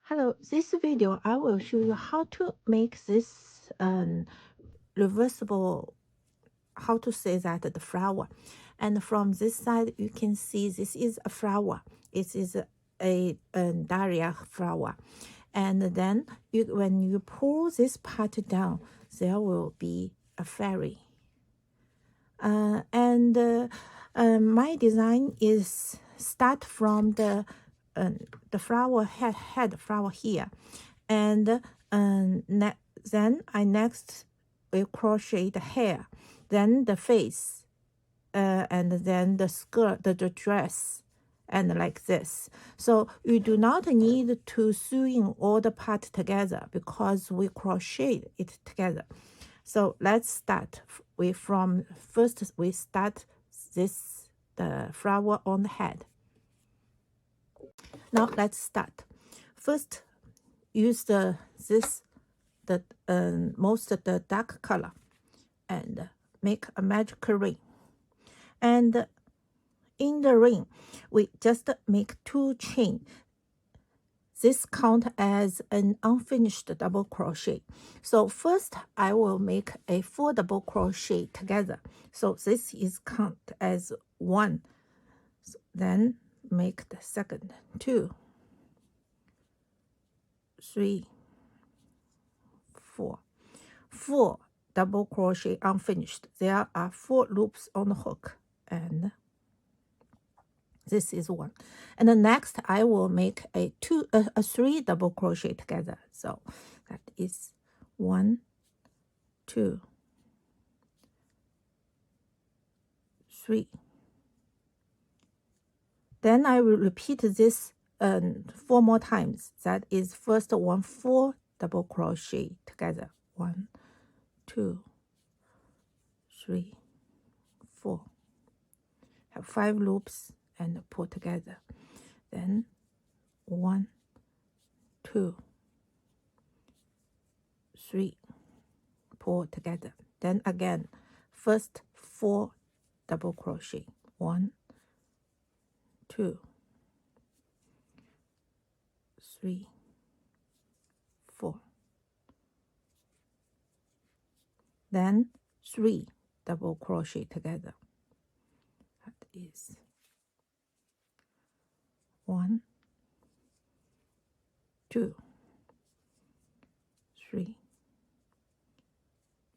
Hello, this video I will show you how to make this reversible, how to say that, the flower. And from this side you can see this is a flower. It is a dahlia flower. And then when you pull this part down, there will be a fairy. My design is start from the flower head flower here, and then I next will crochet the hair, then the face, and then the skirt, the dress, and like this. So you do not need to sew in all the part together because we crochet it together. So let's start. First we start the flower on the head. Now let's start. First, use the most of the dark color and make a magic ring. And in the ring, we just make 2 chain. This count as an unfinished double crochet. So first I will make a 4 double crochet together. So this is count as 1. So then make the second 2, 3, 4 double crochet unfinished. There are 4 loops on the hook, and this is 1. And the next I will make a 3 double crochet together. So that is 1, 2, 3. Then I will repeat this 4 more times. That is first 4 double crochet together. 1, 2, 3, 4. Have 5 loops and pull together. Then 1, 2, 3, pull together. Then again, first 4 double crochet. 1, 2, 3, 4. Then 3 double crochet together. That is 1, 2, 3,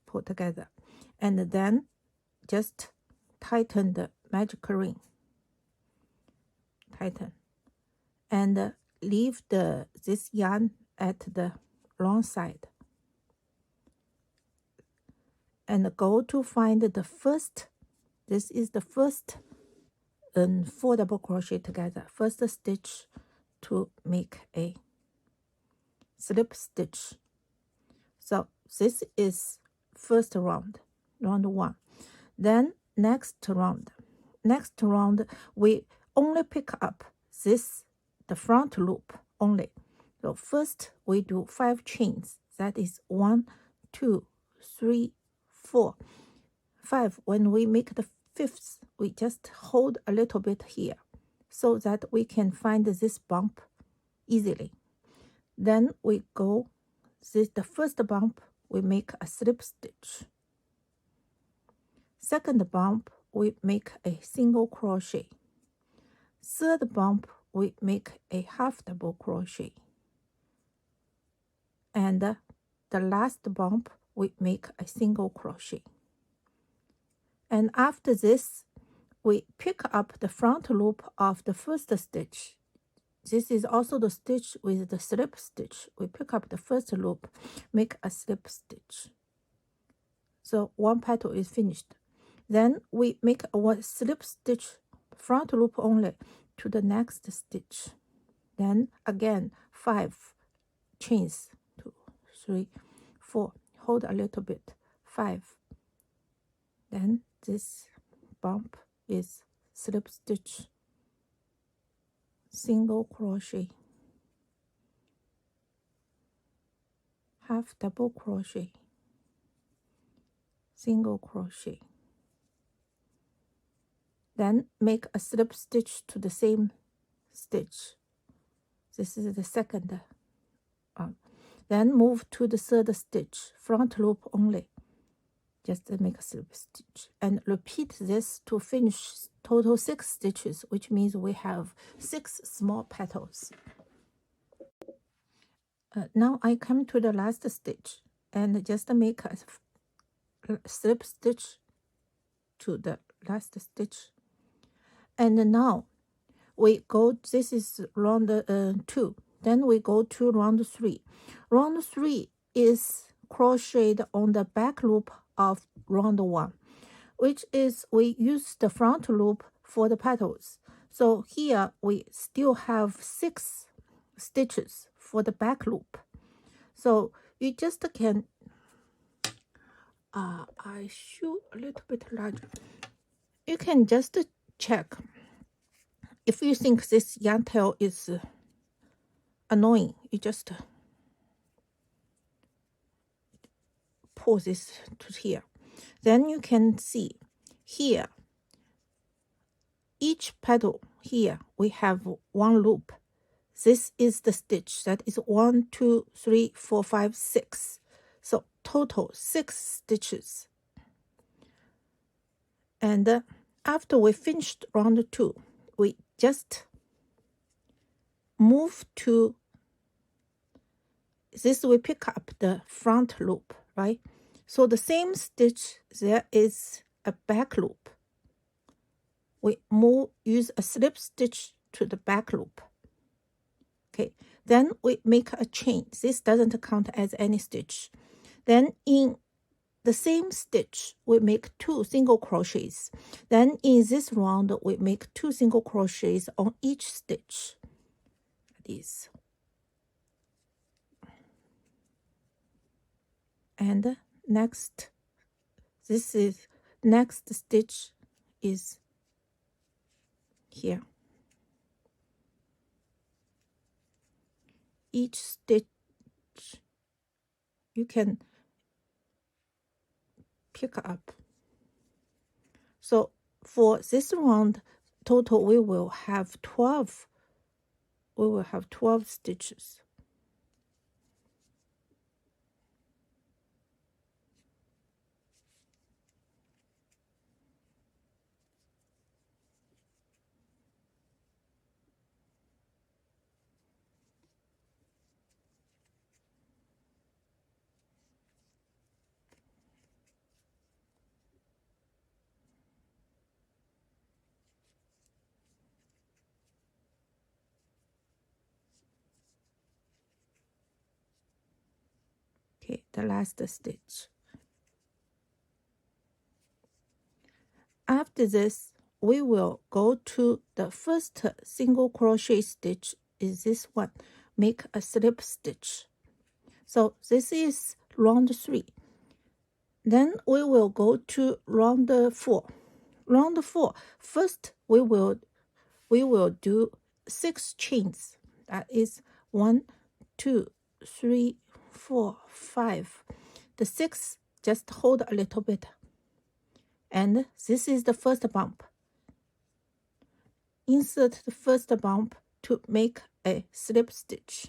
pull together, and then just tighten the magic ring. Tighten, and leave this yarn at the wrong side, and go to find the first. This is the first 4 double crochet together. First stitch to make a slip stitch. So this is first round 1. Then next round we only pick up the front loop only. So first we do 5 chains. That is 1, 2, 3, 4, 5. When we make the 5th, we just hold a little bit here so that we can find this bump easily. Then we go the first bump, we make a slip stitch. Second bump, we make a single crochet. Third bump, we make a half double crochet. And the last bump, we make a single crochet. And after this, we pick up the front loop of the first stitch. This is also the stitch with the slip stitch. We pick up the first loop, make a slip stitch. So 1 petal is finished. Then we make a slip stitch, front loop only, to the next stitch. Then again 5 chains, 2, 3, 4. Hold a little bit, 5. Then this bump is slip stitch, single crochet, half double crochet, single crochet. Then make a slip stitch to the same stitch. This is the second then move to the third stitch, front loop only, just make a slip stitch, and repeat this to finish total 6 stitches, which means we have 6 small petals. Now I come to the last stitch and just make a slip stitch to the last stitch, and now we go, this is round 2, then we go to round 3. Round 3 is crocheted on the back loop of round 1, which is we use the front loop for the petals. So here we still have 6 stitches for the back loop. So you just can I shoot a little bit larger. You can just check if you think this yarn tail is annoying. You just pull this to here. Then you can see here, each petal here we have 1 loop. This is the stitch that is 1, 2, 3, 4, 5, 6. So total 6 stitches. And after we finished round 2, we just move to this. We pick up the front loop, right? So the same stitch, there is a back loop. We use a slip stitch to the back loop. Okay, then we make a chain. This doesn't count as any stitch. Then in the same stitch, we make 2 single crochets. Then in this round, we make 2 single crochets on each stitch. This. And next, this is next stitch is here. Each stitch you can pick up. So for this round total, we will have 12. We will have 12 stitches. Okay, the last stitch. After this, we will go to the first single crochet stitch, is this one. Make a slip stitch. So this is round 3. Then we will go to round 4. Round 4, first we will do 6 chains. That is 1, 2, 3, 4, 5. The 6 just hold a little bit. And this is the first bump. Insert the first bump to make a slip stitch.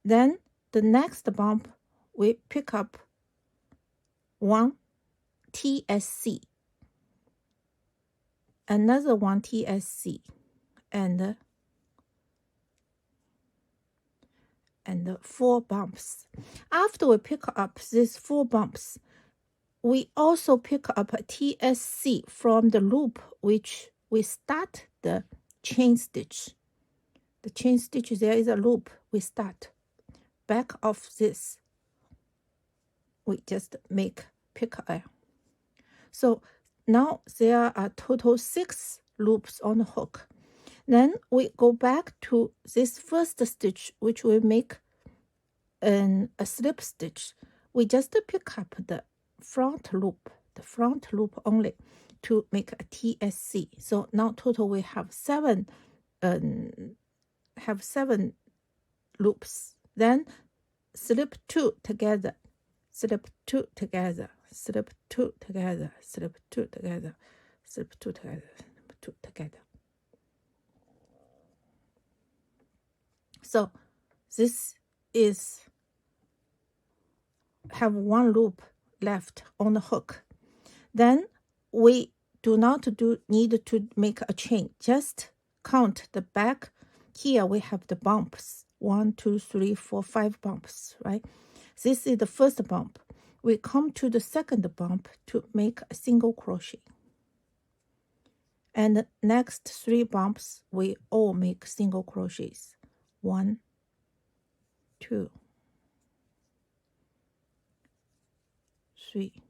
Then the next bump, we pick up 1 TSC, another 1 TSC, and 4 bumps. After we pick up these 4 bumps, we also pick up a TSC from the loop which we start the chain stitch. The chain stitch, there is a loop we start. Back of this, we just pick a. So now there are total 6 loops on the hook. Then we go back to this first stitch, which we make a slip stitch. We just pick up the front loop only to make a TSC. So now total we have 7 loops. Then slip 2 together, slip 2 together, slip 2 together, slip 2 together, slip 2 together, slip 2 together. So this is have one loop left on the hook. Then we do not need to make a chain. Just count the back. Here we have the bumps. 1, 2, 3, 4, 5 bumps, right? This is the first bump. We come to the second bump to make a single crochet. And the next 3 bumps, we all make single crochets. 1, 2, 3.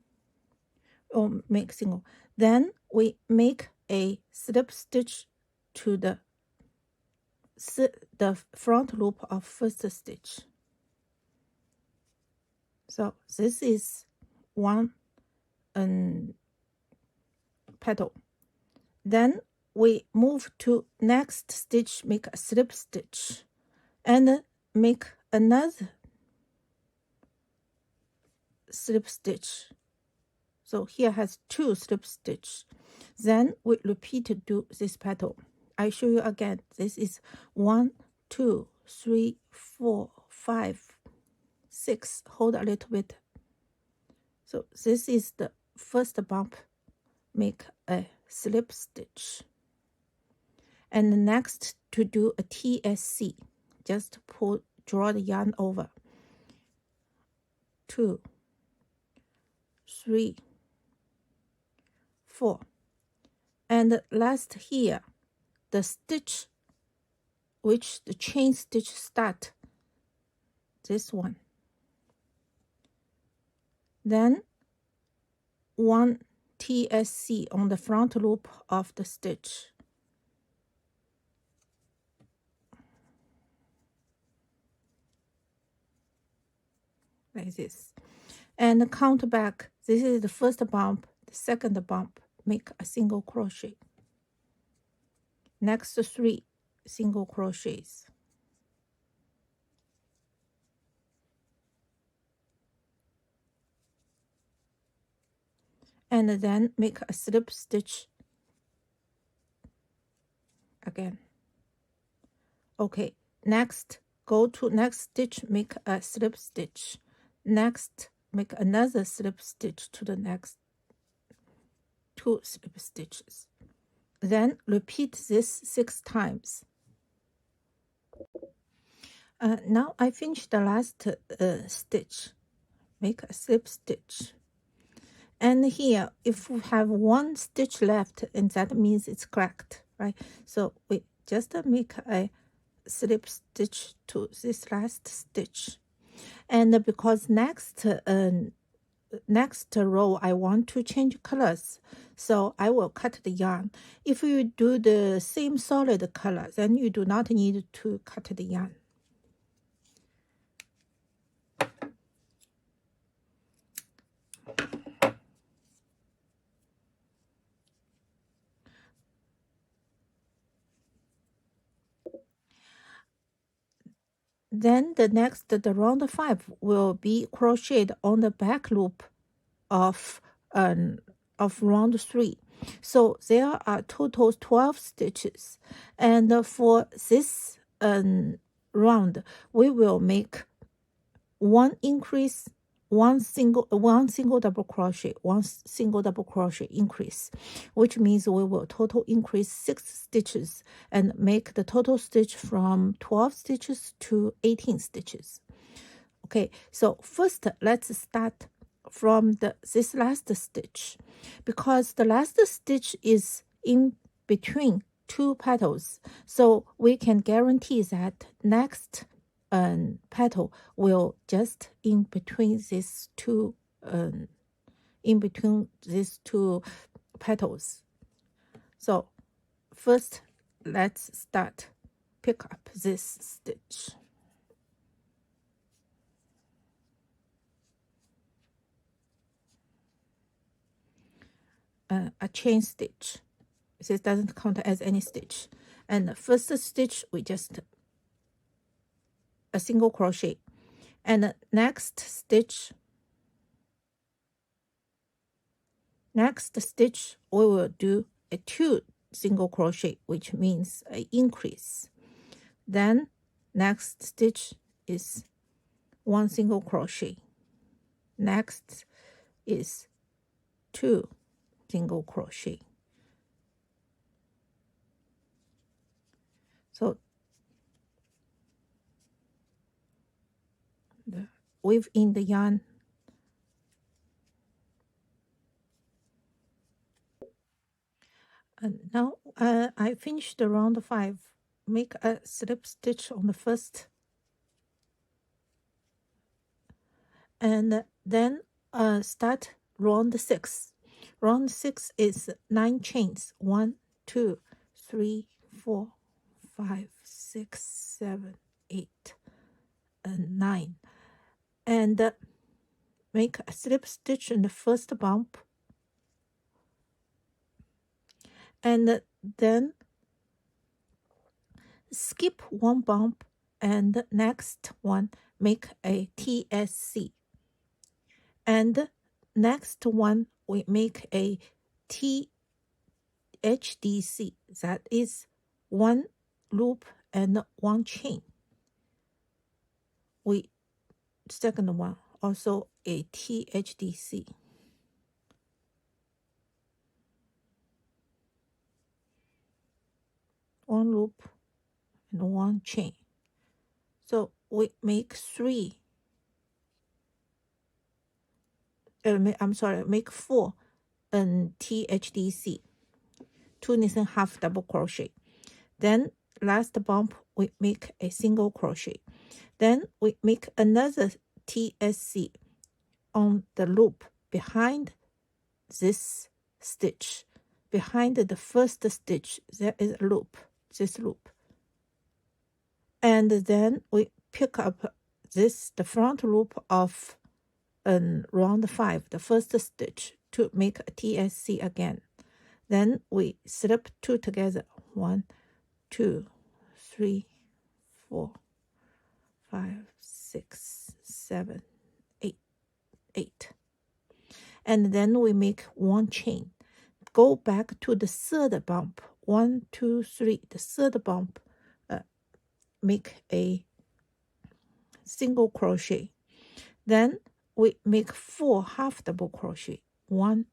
Or make single. Then we make a slip stitch to the front loop of first stitch. So this is one petal. Then we move to next stitch, make a slip stitch, and make another slip stitch. So here has 2 slip stitch. Then we repeat to do this petal. I show you again. This is 1, 2, 3, 4, 5, 6. Hold a little bit. So this is the first bump. Make a slip stitch. And next to do a TSC, just draw the yarn over. 2, 3, 4. And last here, the stitch which the chain stitch start, this one. Then 1 TSC on the front loop of the stitch. Like this. And count back. This is the first bump, the second bump. Make a single crochet. Next 3 single crochets. And then make a slip stitch again. Okay, next, go to next stitch, make a slip stitch. Next, make another slip stitch to the next 2 slip stitches. Then repeat this 6 times. Now I finished the last stitch. Make a slip stitch. And here, if we have 1 stitch left, and that means it's cracked, right? So we just make a slip stitch to this last stitch. And because next row I want to change colors, so I will cut the yarn. If you do the same solid color, then you do not need to cut the yarn. Then the round 5 will be crocheted on the back loop of round 3. So there are total 12 stitches, and for this round we will make 1 increase, one single double crochet, one single double crochet increase, which means we will total increase 6 stitches and make the total stitch from 12 stitches to 18 stitches. Okay, so first let's start from this last stitch, because the last stitch is in between 2 petals, so we can guarantee that next petal will just in between these 2 petals. So first let's start, pick up this stitch. A chain stitch. This doesn't count as any stitch. And the first stitch we just a single crochet, and next stitch we will do a 2 single crochet, which means an increase. Then next stitch is 1 single crochet. Next is 2 single crochet. So weave in the yarn, and now I finished the round 5. Make a slip stitch on the first, and then start round 6. Round 6 is 9 chains. 1, 2, 3, 4, 5, 6, 7, 8, and 9. And make a slip stitch in the first bump, and then skip 1 bump, and next one make a TSC, and next one we make a THDC, that is 1 loop and 1 chain. We second one also a THDC, 1 loop and 1 chain. So we make 3. Make 4 THDC, 2 1/2 double crochet. Then last bump we make a single crochet. Then we make another TSC on the loop behind this stitch. Behind the first stitch there is a loop, this loop. And then we pick up the front loop of round 5, the first stitch, to make a TSC again. Then we slip 2 together. 1, 2, 3, 4, 5, 6, 7, 8. And then we make 1 chain. Go back to the third bump. 1, 2, 3. The third bump, make a single crochet. Then we make 4 half double crochet. 1,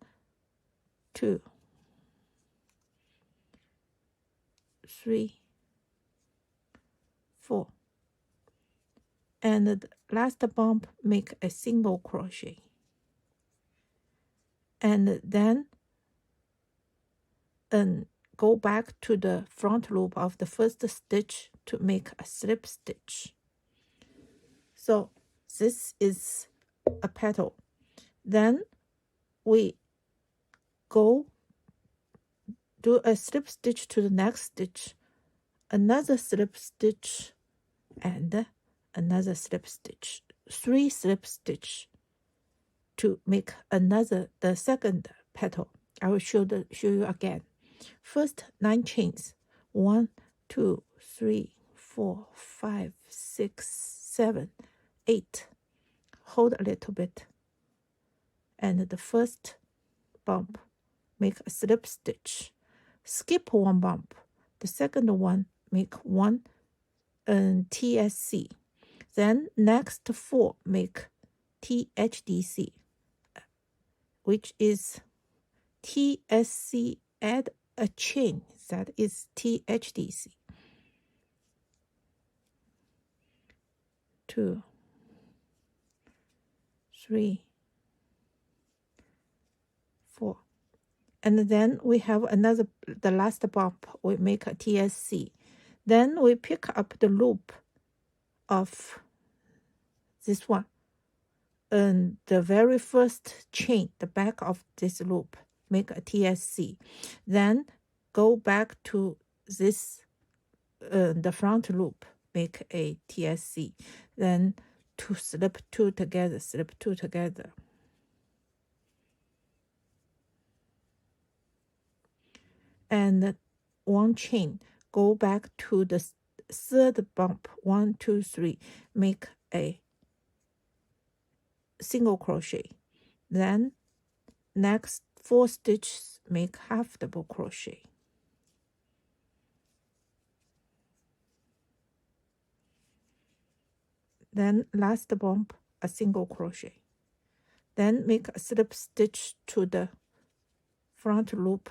2, 3, 4. And the last bump make a single crochet. And then go back to the front loop of the first stitch to make a slip stitch. So this is a petal. Then we go do a slip stitch to the next stitch, another slip stitch, and another slip stitch, 3 slip stitch to make the second petal. I will show you again. First 9 chains. 1, 2, 3, 4, 5, 6, 7, 8. Hold a little bit. And the first bump, make a slip stitch. Skip 1 bump. The second one, make 1 TSC. Then next 4 make THDC, which is TSC, add a chain, that is THDC. 2, 3, 4. And then we have the last bump, we make a TSC. Then we pick up the loop of this one, and the very first chain, the back of this loop, make a TSC. Then go back to this, the front loop, make a TSC. Then to slip 2 together, slip 2 together. And 1 chain, go back to the third bump, 1, 2, 3, make a single crochet. Then next 4 stitches, make half double crochet. then last bump a single crochet, then make a slip stitch to the front loop,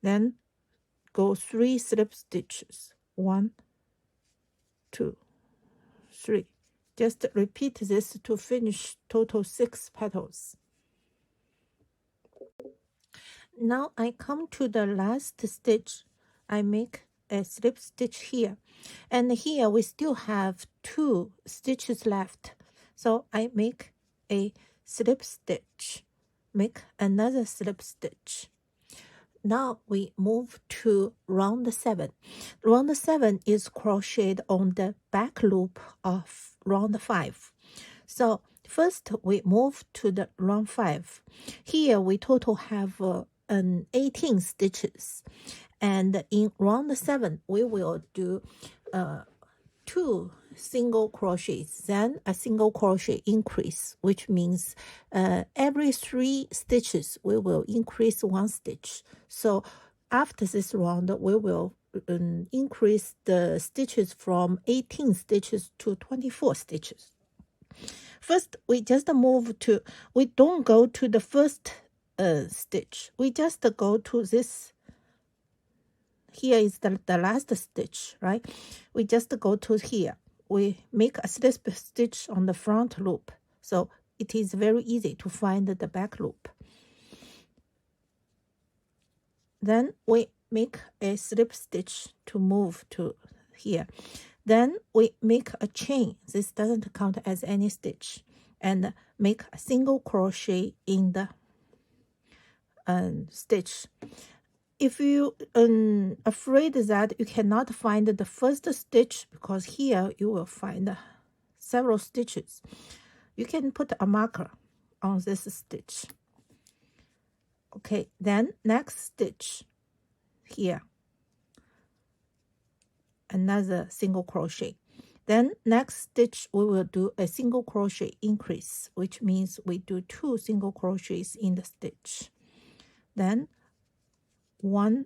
then go 3 slip stitches, 1 2 3. Just repeat this to finish total 6 petals. Now I come to the last stitch. I make a slip stitch here, and here we still have 2 stitches left, so I make a slip stitch, make another slip stitch. Now we move to round 7. Round 7 is crocheted on the back loop of round 5. So first we move to the round 5. Here we total have 18 stitches, and in round 7 we will do 2 single crochets, then a single crochet increase, which means every 3 stitches we will increase 1 stitch. So after this round we will increase the stitches from 18 stitches to 24 stitches. First we just move to, we don't go to the first stitch, we just go to this. Here is the last stitch, right? We just go to here. We make a slip stitch on the front loop. So it is very easy to find the back loop. Then we make a slip stitch to move to here. Then we make a chain. This doesn't count as any stitch. And make a single crochet in the stitch. If you afraid that you cannot find the first stitch, because here you will find several stitches, you can put a marker on this stitch. Okay, then next stitch here, another single crochet. Then next stitch we will do a single crochet increase, which means we do 2 single crochets in the stitch. Then 1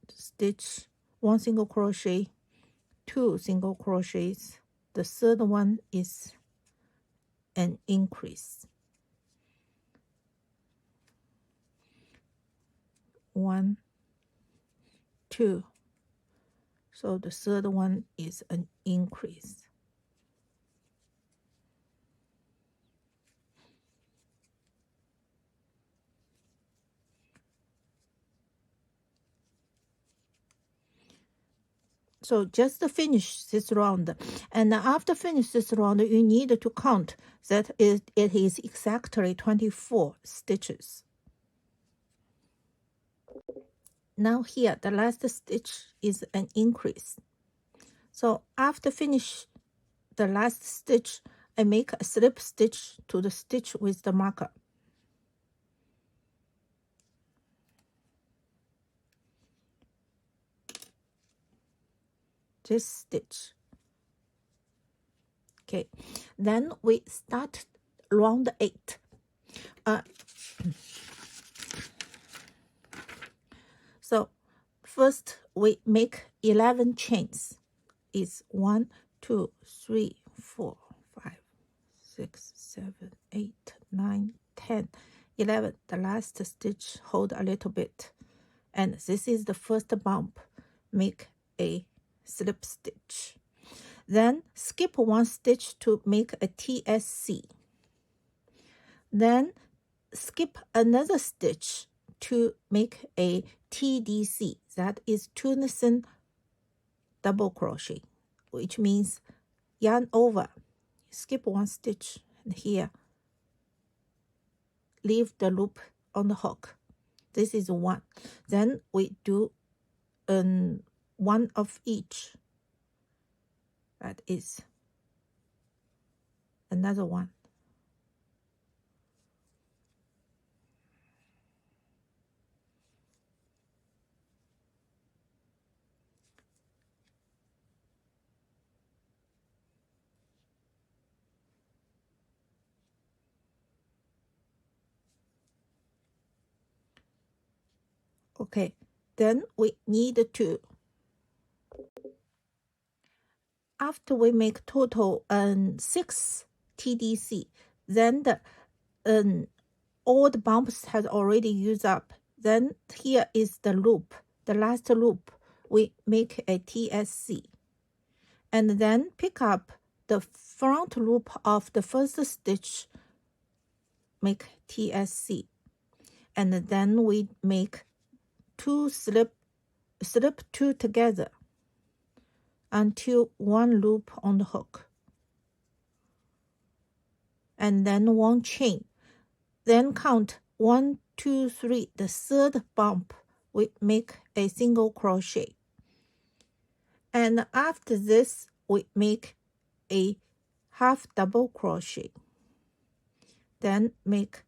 stitch, 1 single crochet, 2 single crochets. The third one is an increase. 1 2. So the third one is an increase. So just finish this round, and after finish this round you need to count that it is exactly 24 stitches. Now here the last stitch is an increase. So after finish the last stitch, I make a slip stitch to the stitch with the marker. This stitch. Okay, then we start round 8. So first we make 11 chains. It's 1 2 3 4 5 6 7 8 9 10 11. The last stitch hold a little bit, and this is the first bump. Make a slip stitch, then skip 1 stitch to make a TSC, then skip another stitch to make a TDC, that is Tunisen double crochet, which means yarn over, skip 1 stitch, and here leave the loop on the hook. This is 1. Then we do 1 of each. That is another 1. Okay, then we need to after we make total 6 TDC, then the all the bumps has already used up. Then here is the loop, the last loop. We make a TSC, and then pick up the front loop of the first stitch, make TSC, and then we make 2 slip 2 together until 1 loop on the hook, and then 1 chain. Then count 1, 2, 3. The third bump, we make a single crochet, and after this we make a half double crochet, then make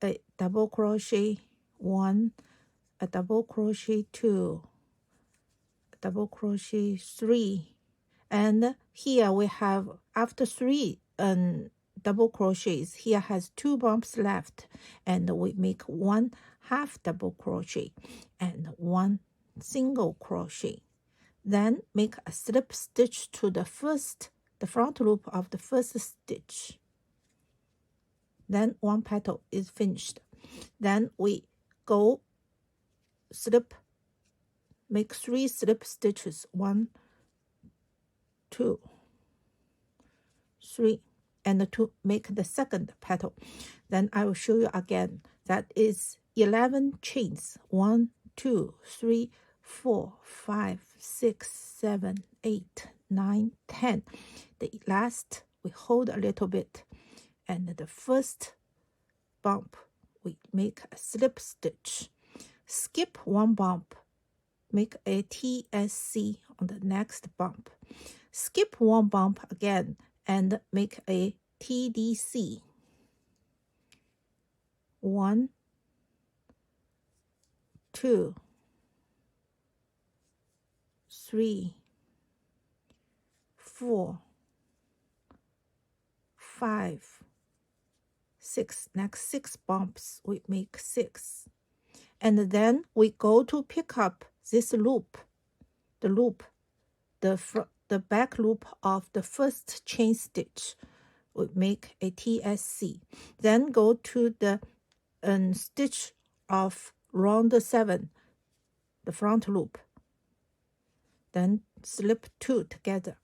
a double crochet 1, a double crochet 2, a double crochet 3, and here we have, after 3 double crochets, here has 2 bumps left, and we make 1 half double crochet and 1 single crochet, then make a slip stitch to the front loop of the first stitch, then 1 petal is finished. Then we go slip, make 3 slip stitches, 1, 2, 3, and to make the second petal. Then I will show you again. That is 11 chains, 1, 2, 3, 4, 5, 6, 7, 8, 9, 10. The last we hold a little bit, and the first bump we make a slip stitch, skip 1 bump, make a TSC on the next bump, skip 1 bump again, and make a TDC, 1, 2, 3, 4, 5, 6. Next 6 bumps we make 6, and then we go to pick up this loop, the back loop of the first chain stitch. We make a TSC, then go to the stitch of round 7, the front loop, then slip 2 together,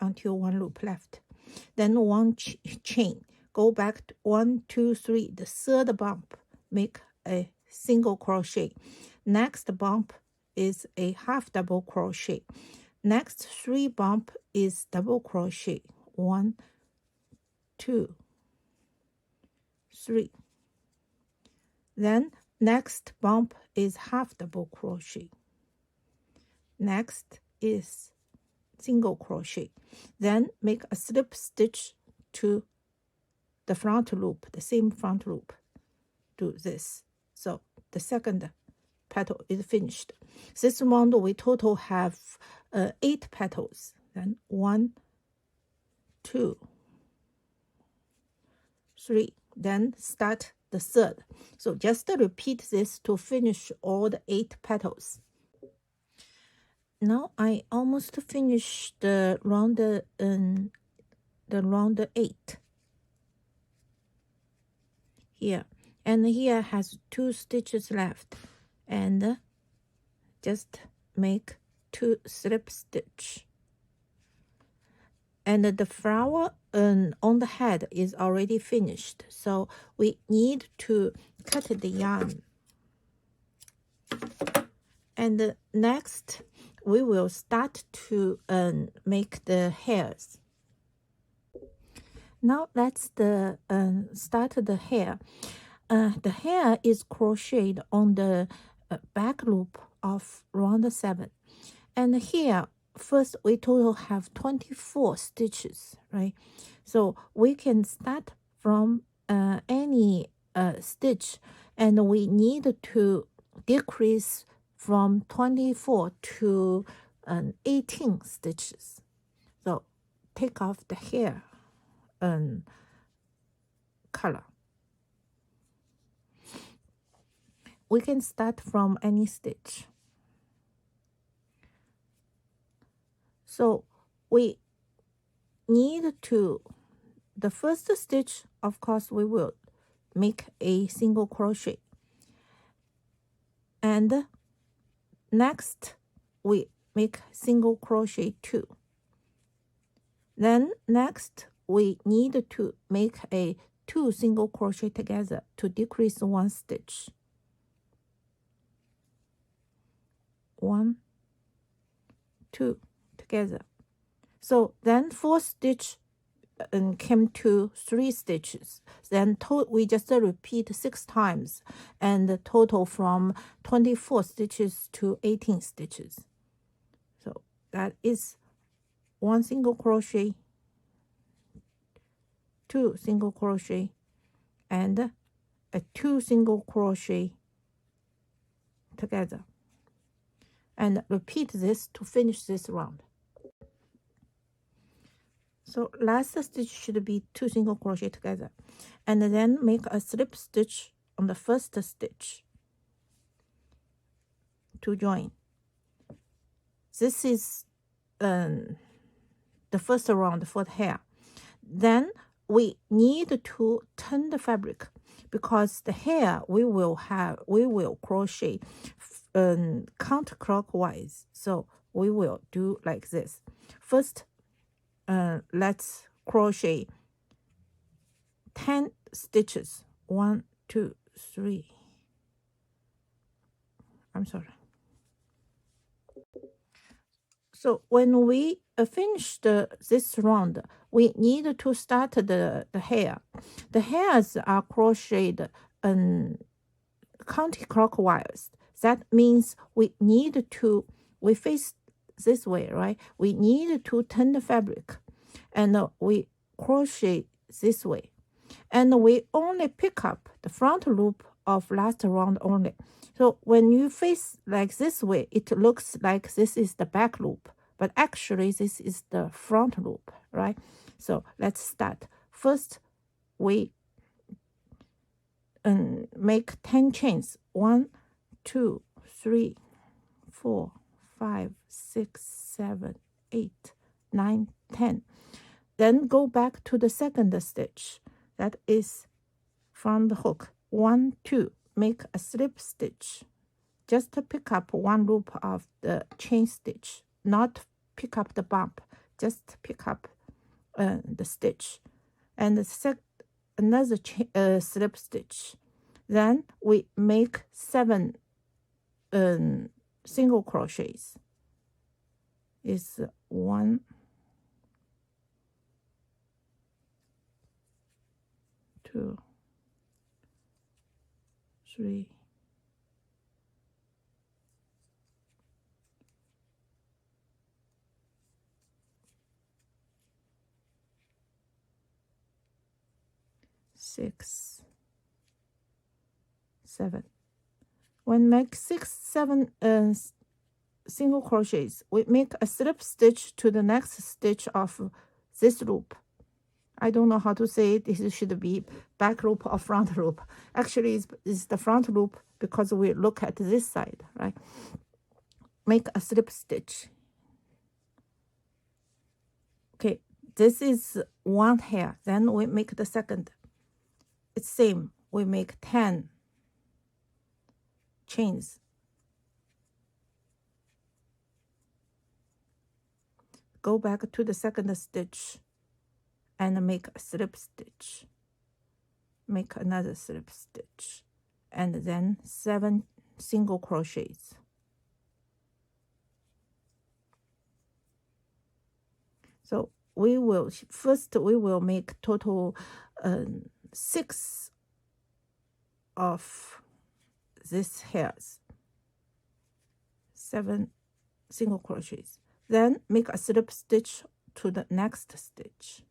until 1 loop left, then 1 chain, go back to 1, 2, 3, the third bump, make a single crochet, next bump is a half double crochet, next 3 bump is double crochet, 1, 2, 3, then next bump is half double crochet, next is single crochet, then make a slip stitch to the front loop, the same front loop, do this. So the second petal is finished. This round we total have 8 petals, then 1, 2, 3, then start the third. So just repeat this to finish all the 8 petals. Now I almost finished the round 8 here, and here has 2 stitches left, and just make 2 slip stitch, and the flower on the head is already finished, so we need to cut the yarn. And next we will start to make the hairs. Now let's start the hair. The hair is crocheted on the back loop of round 7, and here first we total have 24 stitches, right? So we can start from any stitch, and we need to decrease from 24 to 18 stitches. So take off the hair color, we can start from any stitch. So we need to, the first stitch, of course, we will make a single crochet, and next we make single crochet 2. Then next we need to make a 2 single crochet together to decrease 1 stitch. 1, 2 together. So then 4 stitch came to 3 stitches. Then we just repeat 6 times, and total from 24 stitches to 18 stitches. So that is 1 single crochet, 2 single crochet, and a 2 single crochet together. And repeat this to finish this round. So last stitch should be 2 single crochet together, and then make a slip stitch on the first stitch to join. This is the first round for the hair. Then we need to turn the fabric, because the hair we will crochet counterclockwise. So we will do like this. First, let's crochet 10 stitches. 1, 2, 3. I'm sorry. So when we finish this round, we need to start the hair. The hairs are crocheted counterclockwise. That means we face this way, right? We need to turn the fabric, and we crochet this way. And we only pick up the front loop of last round only. So when you face like this way, it looks like this is the back loop, but actually this is the front loop, right? So let's start. First, we make 10 chains. 1, 2, 3, 4, 5, 6, 7, 8, 9, 10. Then go back to the second stitch. That is from the hook. 1, 2. Make a slip stitch. Just to pick up 1 loop of the chain stitch, not pick up the bump. Just pick up the stitch, and another slip stitch. Then we make 7 single crochets. Is 1, 2, 3, 6, 7. When make 6, 7 single crochets, we make a slip stitch to the next stitch of this loop. I don't know how to say it. This should be back loop or front loop. Actually, it's the front loop because we look at this side, right? Make a slip stitch. Okay, this is 1 hair. Then we make the second. It's same. We make 10 chains. Go back to the second stitch and make a slip stitch. Make another slip stitch, and then 7 single crochets. So we will make total 6 of these hairs. 7 single crochets. Then make a slip stitch to the next stitch.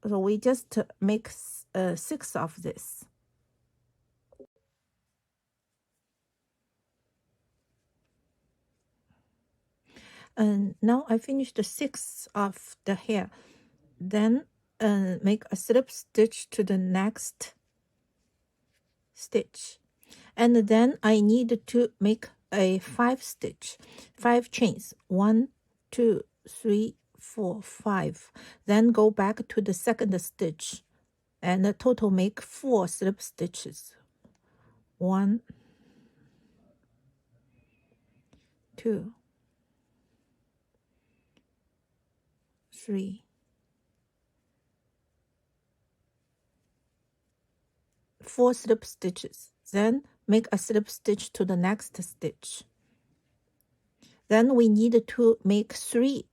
So we just make 6 of this. And now I finished the 6 of the hair. Then make a slip stitch to the next stitch, and then I need to make a 5 chains, 1 2 3 4 5, then go back to the second stitch and total make 4 slip stitches, 1 2 3 4 slip stitches, then make a slip stitch to the next stitch. Then we need to make 3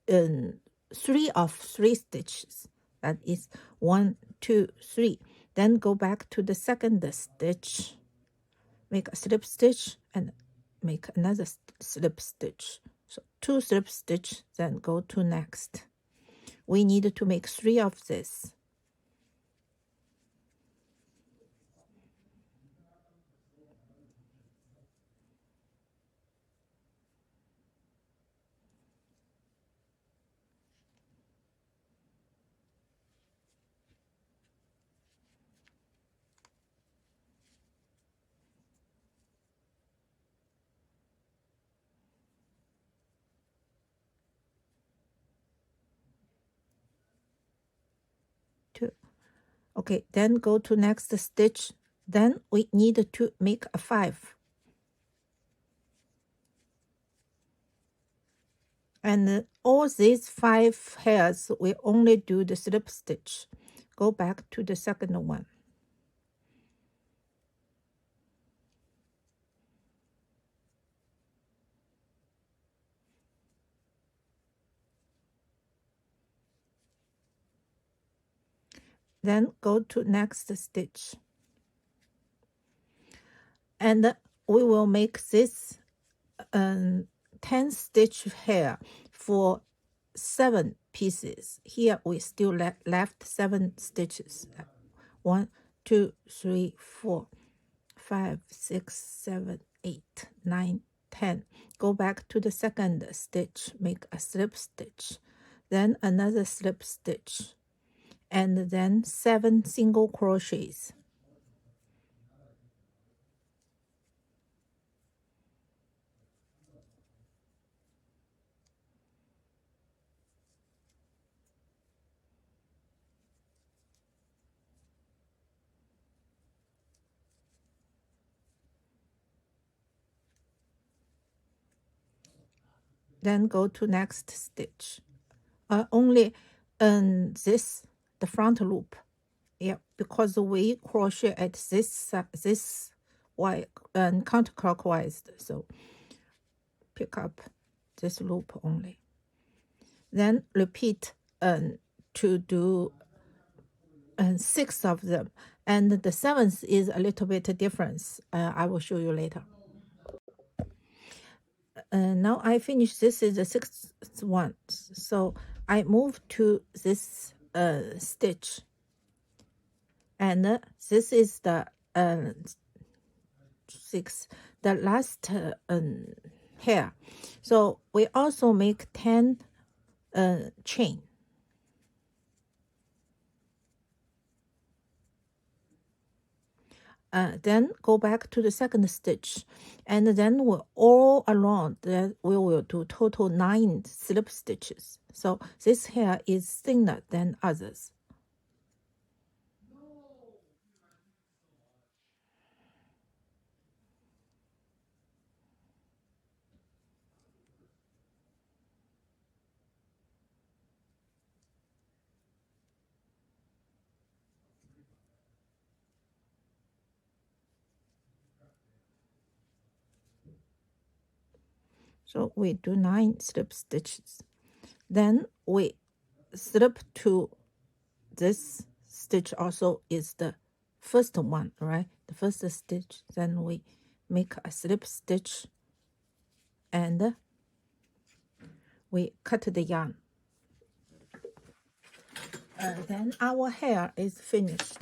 of 3 stitches, that is 1 2 3, then go back to the second stitch, make a slip stitch and make another slip stitch, so 2 slip stitch, then go to next. We need to make 3 of this. Okay, then go to next stitch. Then we need to make a 5. And all these 5 hairs, we only do the slip stitch. Go back to the second one. Then go to next stitch. And we will make this 10 stitch hair for 7 pieces. Here we still left 7 stitches. 1 2 3 4 5 6 7 8 9 10. Go back to the second stitch, make a slip stitch, then another slip stitch, and then 7 single crochets. Then go to next stitch. Only this, the front loop. Yeah, because we crochet at this way counterclockwise, so pick up this loop only. Then repeat to do 6 of them, and the 7th is a little bit different. I will show you later. Now I finished. This is the 6th one, so I move to this stitch, and this is the 6th, the last hair. So we also make 10 chain. Then go back to the second stitch, and then we'll all around that we will do total 9 slip stitches. So this hair is thinner than others. So we do 9 slip stitches. Then we slip to this stitch also is the first one, right? The first stitch. Then we make a slip stitch and we cut the yarn. Then our hair is finished.